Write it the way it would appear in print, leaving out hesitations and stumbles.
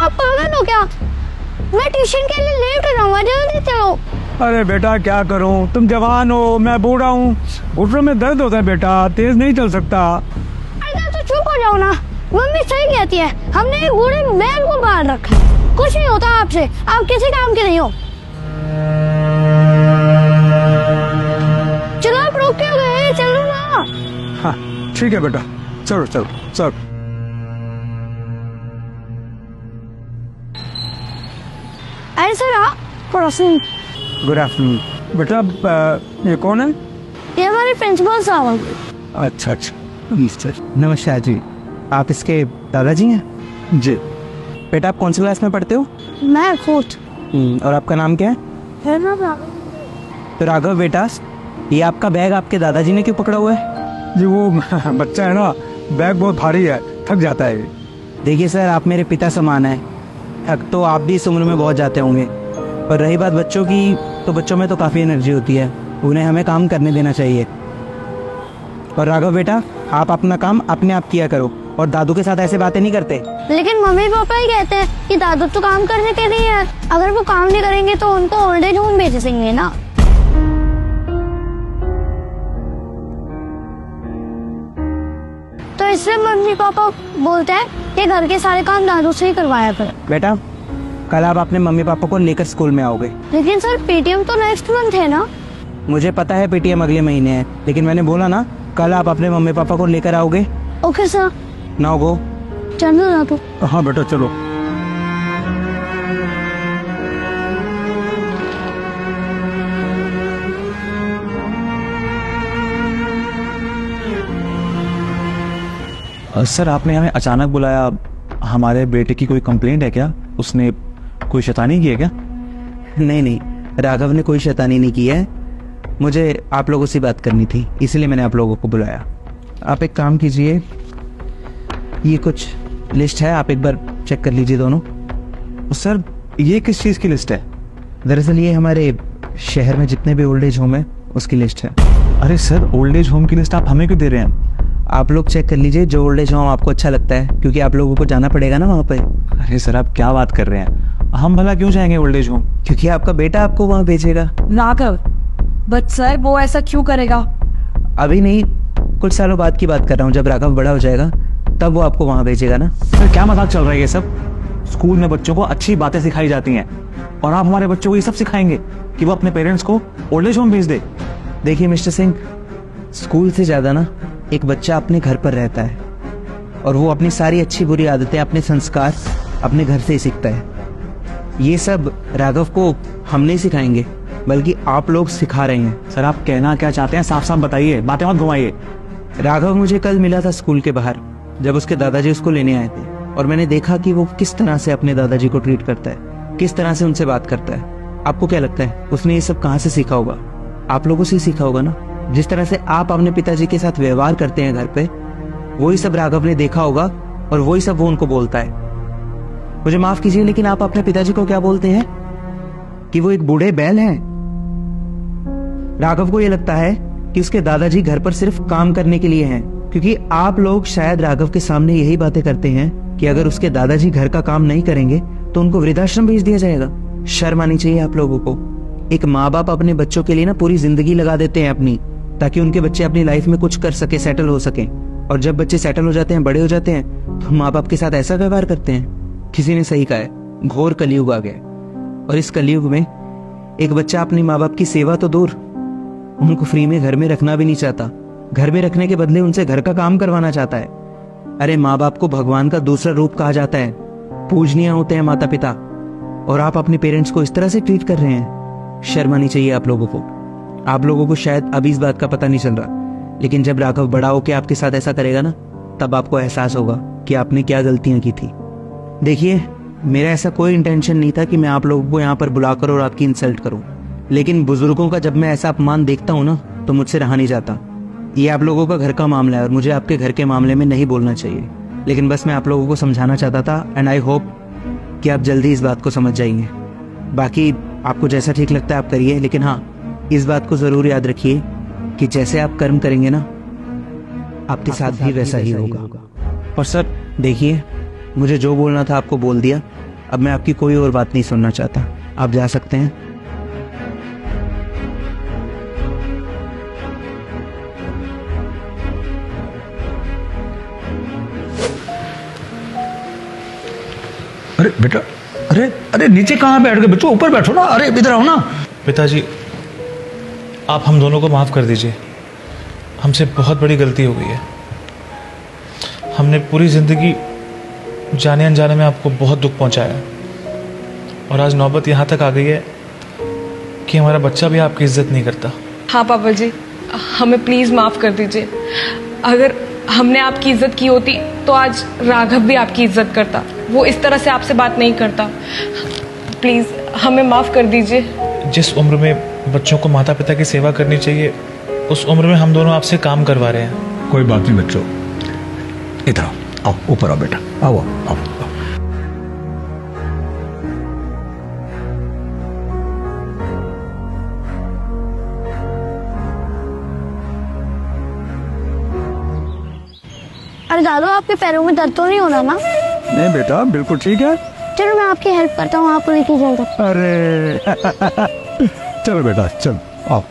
आप पागल हो क्या? मैं ट्यूशन के लिए लेट हो जाऊंगा, जल्दी चलो। अरे बेटा क्या करूं, तुम जवान हो, मैं बूढ़ा हूँ, घुटनों में दर्द होता है बेटा, तेज नहीं चल सकता। अरे तो चुप हो जाओ ना, मम्मी सही कहती है, हमने एक बूढ़े बैल को बाहर रखा है, कुछ नहीं होता आपसे, आप किसी काम के नहीं हो। चलो आप रोक क्यों गए, चलो ना। हाँ ठीक है बेटा, चलो चलो चलो। अरे सर आप पड़ोसी। Good afternoon. बेटा ये कौन है? ये हमारे प्रिंसिपल साहब। अच्छा अच्छा, नमस्कार जी, आप इसके दादाजी हैं? जी। बेटा आप कौन सी क्लास में पढ़ते हो? मैं फोर्थ। और आपका नाम क्या है? तो राघव बेटा, ये आपका बैग आपके दादाजी ने क्यों पकड़ा हुआ है? जी वो बच्चा है ना, बैग बहुत भारी है, थक जाता है। देखिए सर, आप मेरे पिता समान हैं, थक तो आप भी इस उम्र में बहुत जाते होंगे, पर रही बात बच्चों की, तो बच्चों में तो काफ़ी एनर्जी होती है, उन्हें हमें काम करने देना चाहिए। और राघव बेटा, आप अपना काम अपने आप किया करो और दादू के साथ ऐसे बातें नहीं करते। लेकिन मम्मी पापा ही कहते हैं कि दादू तो काम करने के लिए है, अगर वो काम नहीं करेंगे तो उनको ओल्ड एज होम भेज देंगे ना। तो इसलिए मम्मी पापा बोलते हैं कि घर के सारे काम दादू से ही करवाया कर। बेटा कल आप अपने मम्मी पापा को लेकर स्कूल में आओगे। लेकिन सर पेटीएम तो नेक्स्ट मंथ है ना। मुझे पता है पेटीएम अगले महीने है, लेकिन मैंने बोला ना कल आप अपने मम्मी पापा को लेकर आओगे। Okay sir. Now go. चलो ना तो। हाँ बेटा चलो। सर आपने हमें अचानक बुलाया, हमारे बेटे की कोई कंप्लेंट है क्या? उसने कोई शैतानी की है क्या? नहीं, राघव ने कोई शैतानी नहीं की है, मुझे आप लोगों से बात करनी थी, इसलिए मैंने आप लोगों को बुलाया। आप एक काम कीजिए, ये कुछ लिस्ट है, आप एक बार चेक कर लीजिए दोनों। सर ये किस चीज़ की लिस्ट है? दरअसल ये हमारे शहर में जितने भी ओल्ड एज होम है उसकी लिस्ट है। अरे सर ओल्ड एज होम की लिस्ट आप हमें क्यों दे रहे हैं? आप लोग चेक कर लीजिए जो ओल्ड एज होम आपको अच्छा लगता है, क्योंकि आप लोगों को जाना पड़ेगा ना वहाँ पे। अरे सर आप क्या बात कर रहे हैं, हम भला क्यों जाएंगे ओल्ड एज होम? क्योंकि आपका बेटा आपको वहाँ भेजेगा। राघव, बट सर वो ऐसा क्यों करेगा? अभी नहीं, कुछ सालों बाद की बात कर रहा हूँ, जब राघव बड़ा हो जाएगा तब वो आपको वहाँ भेजेगा ना। सर क्या मजाक चल रहा है ये सब? स्कूल में बच्चों को अच्छी बातें सिखाई जाती हैं और आप हमारे बच्चों को ये सब सिखाएंगे कि वो अपने पेरेंट्स को ओल्ड एज होम भेज दे? देखिए मिस्टर सिंह, स्कूल से ज्यादा ना एक बच्चा अपने घर पर रहता है और वो अपनी सारी अच्छी बुरी आदतें, अपने संस्कार अपने घर से ही सीखता है। ये सब राघव को हम नहीं सिखाएंगे, बल्कि आप लोग सिखा रहे हैं। सर आप कहना क्या चाहते हैं, साफ साफ बताइए, बातें मत घुमाइए। राघव मुझे कल मिला था स्कूल के बाहर, जब उसके दादाजी उसको लेने आए थे, और मैंने देखा कि वो किस तरह से अपने दादाजी को ट्रीट करता है, किस तरह से उनसे बात करता है। आपको क्या लगता है उसने ये सब कहाँ से सीखा होगा? आप लोगों से ही सीखा होगा ना। जिस तरह से आप अपने पिताजी के साथ व्यवहार करते हैं घर पे, वही सब राघव ने देखा होगा और वही सब वो उनको बोलता है। मुझे माफ कीजिए, लेकिन आप अपने पिताजी को क्या बोलते हैं कि वो एक बूढ़े बैल हैं। राघव को ये लगता है कि उसके दादाजी घर पर सिर्फ काम करने के लिए हैं, क्योंकि आप लोग शायद राघव के सामने यही बातें करते हैं कि अगर उसके दादाजी घर का काम नहीं करेंगे तो उनको वृद्धाश्रम भेज दिया जाएगा। शर्म आनी चाहिए आप लोगों को। एक माँ बाप अपने बच्चों के लिए ना पूरी जिंदगी लगा देते हैं अपनी, ताकि उनके बच्चे अपनी लाइफ में कुछ कर सके, सेटल हो सके। और जब बच्चे सेटल हो जाते हैं, बड़े हो जाते हैं, तो माँ बाप के साथ ऐसा व्यवहार करते हैं। किसी ने सही कहा है, घोर कलयुग आ गया, और इस कलयुग में एक बच्चा अपनी माँ बाप की सेवा तो दूर, उनको फ्री में घर में रखना भी नहीं चाहता। घर में रखने के बदले उनसे घर का काम करवाना चाहता है। अरे माँ बाप को भगवान का दूसरा रूप कहा जाता है, पूजनीय होते हैं माता पिता, और आप अपने पेरेंट्स को इस तरह से ट्रीट कर रहे हैं। शर्म आनी चाहिए आप लोगों को। आप लोगों को शायद अभी इस बात का पता नहीं चल रहा, लेकिन जब राघव बड़ा होकर आपके साथ ऐसा करेगा ना, तब आपको एहसास होगा कि आपने क्या गलतियां की थी। देखिए, मेरा ऐसा कोई इंटेंशन नहीं था कि मैं आप लोगों को यहाँ पर बुलाकर और आपकी इंसल्ट करूं, लेकिन बुजुर्गों का जब मैं ऐसा अपमान देखता हूँ ना, तो मुझसे रहा नहीं जाता। ये आप लोगों का घर का मामला है और मुझे आपके घर के मामले में नहीं बोलना चाहिए, लेकिन बस मैं आप लोगों को समझाना चाहता था, एंड आई होप कि आप जल्दी इस बात को समझ जाएंगे। बाकी आपको जैसा ठीक लगता है आप करिए, लेकिन हाँ, इस बात को जरूर याद रखिए कि जैसे आप कर्म करेंगे ना, आपके साथ भी वैसा ही होगा। पर सर देखिए, मुझे जो बोलना था आपको बोल दिया, अब मैं आपकी कोई और बात नहीं सुनना चाहता, आप जा सकते हैं। अरे बेटा, अरे अरे नीचे कहाँ बैठ गए बच्चों, ऊपर बैठो ना। अरे इधर आओ ना। पिताजी, आप हम दोनों को माफ़ कर दीजिए। हमसे बहुत बड़ी गलती हो गई है। हमने पूरी ज़िंदगी जाने अनजाने में आपको बहुत दुख पहुंचाया है, और आज नौबत यहाँ तक आ गई है कि हमारा बच्चा भी आपकी इज्जत नहीं करता। हाँ पापा जी, हमें प्लीज़ माफ़ कर दीजिए। अगर हमने आपकी इज्जत की होती तो आज राघव भी आपकी इज्जत करता। वो इस तरह से आपसे बात नहीं करता। प्लीज़ हमें माफ़ कर दीजिए। जिस उम्र में बच्चों को माता पिता की सेवा करनी चाहिए, उस उम्र में हम दोनों आपसे काम करवा रहे हैं। कोई बात नहीं बच्चों, इधर आओ, आओ ऊपर आओ बेटा, आओ आओ, आओ। अरे दादू, आपके पैरों में दर्द तो नहीं हो रहा ना? नहीं बेटा, बिल्कुल ठीक है। चलो मैं आपकी हेल्प करता हूँ, आप लेके जाओ। अरे चलो बेटा, चलो आओ।